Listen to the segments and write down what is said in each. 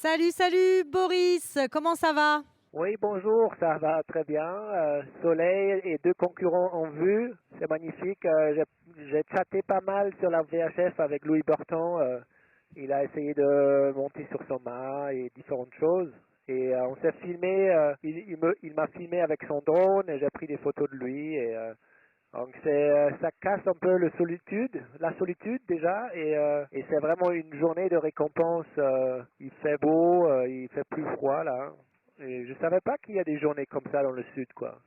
Salut, salut Boris, comment ça va? Oui, bonjour, ça va très bien. Soleil et deux concurrents en vue, c'est magnifique. J'ai chatté pas mal sur la VHF avec Louis Burton. Il a essayé de monter sur son mât et différentes choses. Et on s'est filmé, il m'a filmé avec son drone et j'ai pris des photos de lui. Donc ça casse un peu la solitude déjà, et c'est vraiment une journée de récompense. Il fait beau, il fait plus froid là. Et je savais pas qu'il y a des journées comme ça dans le sud, quoi.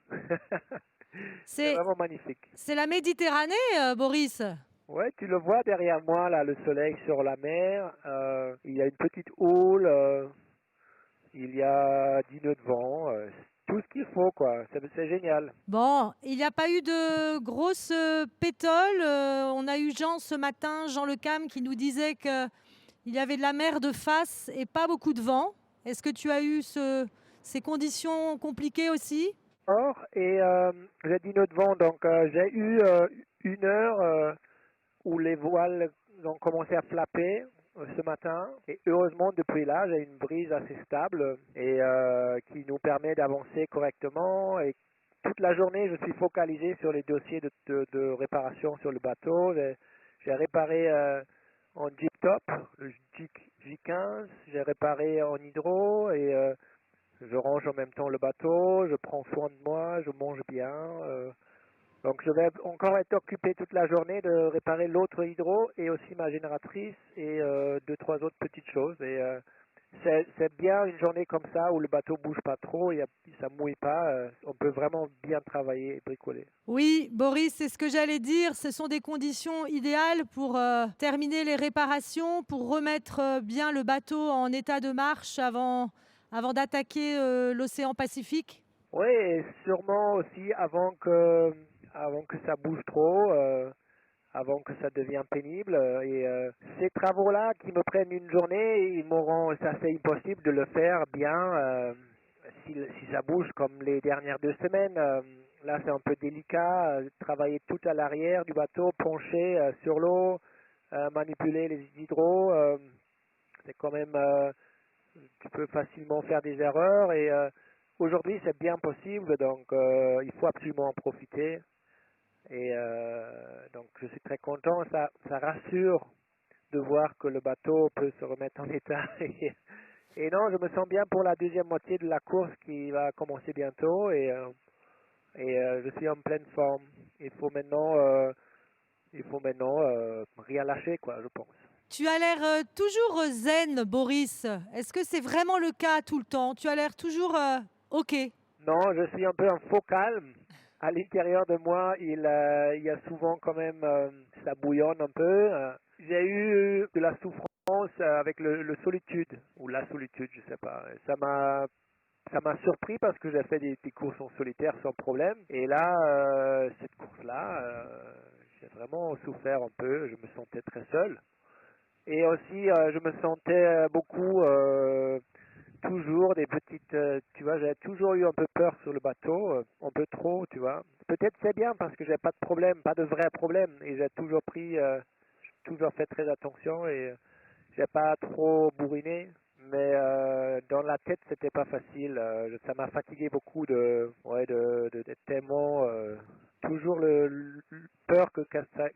C'est C'est vraiment magnifique. c'est la Méditerranée, Boris. Ouais, tu le vois derrière moi là, le soleil sur la mer. Il y a une petite houle, il y a 10 nœuds de vent, tout ce qu'il faut, quoi. C'est génial. Bon, il n'y a pas eu de grosses pétoles. On a eu Jean ce matin, Jean Le Cam, qui nous disait qu'il y avait de la mer de face et pas beaucoup de vent. Est-ce que tu as eu ces conditions compliquées aussi? Or, j'ai 10 nœuds de vent, donc j'ai eu une heure où les voiles ont commencé à flapper ce matin. Et heureusement, depuis là, j'ai une brise assez stable et qui nous permet d'avancer correctement. Et toute la journée, je suis focalisé sur les dossiers de réparation sur le bateau. J'ai réparé en Jeep Top, le J15, j'ai réparé en hydro et je range en même temps le bateau, je prends soin de moi, je mange bien. Donc je vais encore être occupé toute la journée de réparer l'autre hydro et aussi ma génératrice et deux, trois autres petites choses. C'est bien une journée comme ça où le bateau bouge pas trop, ça mouille pas. On peut vraiment bien travailler et bricoler. Oui, Boris, c'est ce que j'allais dire. Ce sont des conditions idéales pour terminer les réparations, pour remettre bien le bateau en état de marche avant d'attaquer l'océan Pacifique. Oui, et sûrement aussi avant que ça bouge trop. Avant que ça devienne pénible. Ces travaux-là qui me prennent une journée, ils m'auront, ça c'est impossible de le faire bien si ça bouge comme les dernières 2 semaines. Là c'est un peu délicat, travailler tout à l'arrière du bateau, pencher sur l'eau, manipuler les hydros. C'est quand même, tu peux facilement faire des erreurs et aujourd'hui c'est bien possible, donc il faut absolument en profiter. Donc je suis très content, ça rassure de voir que le bateau peut se remettre en état. Et non, je me sens bien pour la deuxième moitié de la course qui va commencer bientôt et je suis en pleine forme. Il faut maintenant rien lâcher, quoi, je pense. Tu as l'air toujours zen, Boris. Est-ce que c'est vraiment le cas tout le temps? Tu as l'air toujours OK. Non, je suis un peu en faux calme. À l'intérieur de moi, il y a souvent quand même, ça bouillonne un peu. J'ai eu de la souffrance avec le solitude, ou la solitude, je sais pas. Ça m'a surpris parce que j'ai fait des courses en solitaire sans problème. Et là, cette course-là, j'ai vraiment souffert un peu. Je me sentais très seul. Et aussi, je me sentais beaucoup, toujours des petites, tu vois, j'ai toujours eu un peu peur sur le bateau, un peu trop, tu vois. Peut-être c'est bien parce que j'ai pas de problème, pas de vrai problème, et j'ai toujours fait très attention et j'ai pas trop bourriné. Mais dans la tête, c'était pas facile. Ça m'a fatigué beaucoup d'être tellement toujours peur que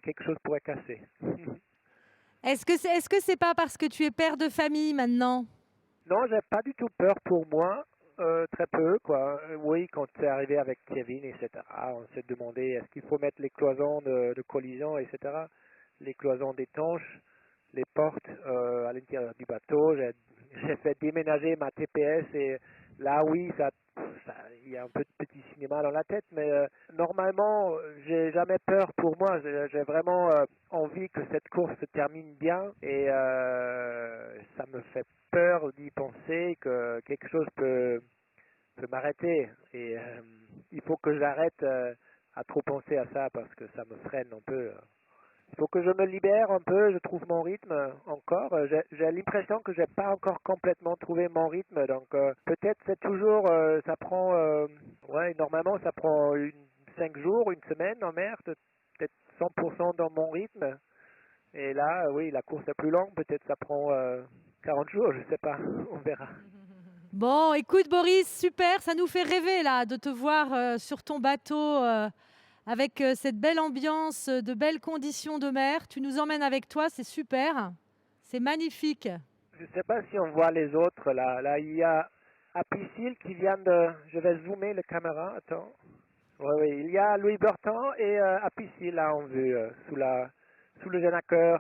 quelque chose pourrait casser. Est-ce que c'est pas parce que tu es père de famille maintenant? Non, j'ai pas du tout peur pour moi, très peu, quoi. Oui, quand c'est arrivé avec Kevin, etc., on s'est demandé est-ce qu'il faut mettre les cloisons de collision, etc., les cloisons d'étanches, les portes à l'intérieur du bateau. J'ai fait déménager ma TPS et là, oui, il y a un peu de petit cinéma dans la tête, mais normalement, j'ai jamais peur pour moi. J'ai vraiment envie que cette course se termine bien et ça me fait peur d'y penser que quelque chose peut m'arrêter. Et il faut que j'arrête à trop penser à ça parce que ça me freine un peu. Il faut que je me libère un peu, je trouve mon rythme encore. J'ai l'impression que j'ai pas encore complètement trouvé mon rythme, donc peut-être c'est toujours, ça prend, ouais, normalement ça prend 5 jours, une semaine en mer, peut-être 100% dans mon rythme. Et là, oui, la course est plus longue, peut-être ça prend 40 jours, je sais pas, on verra. Bon, écoute Boris, super, ça nous fait rêver là de te voir sur ton bateau avec cette belle ambiance, de belles conditions de mer. Tu nous emmènes avec toi, c'est super, c'est magnifique. Je sais pas si on voit les autres là. Là, il y a Apicile qui vient de... Je vais zoomer la caméra, attends. Oui, oui, il y a Louis Bertrand et Apicile là en vue, sous le Genacker.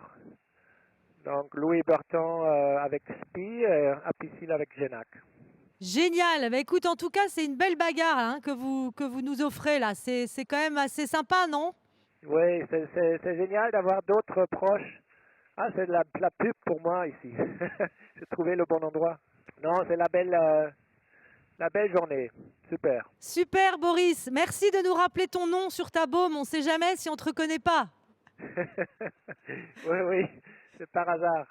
Donc Louis Bertrand avec Spi et Apicile avec Genac. Génial. Bah, écoute, en tout cas, c'est une belle bagarre hein, que vous nous offrez là. C'est quand même assez sympa, non? Oui, c'est génial d'avoir d'autres proches. Ah, c'est la pub pour moi ici. J'ai trouvé le bon endroit. Non, c'est la belle journée. Super. Super, Boris. Merci de nous rappeler ton nom sur ta baume. On ne sait jamais si on ne te reconnaît pas. Oui, oui, c'est par hasard.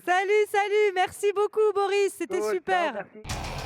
Salut, salut. Merci beaucoup, Boris. C'était Cool, ciao, super. merci.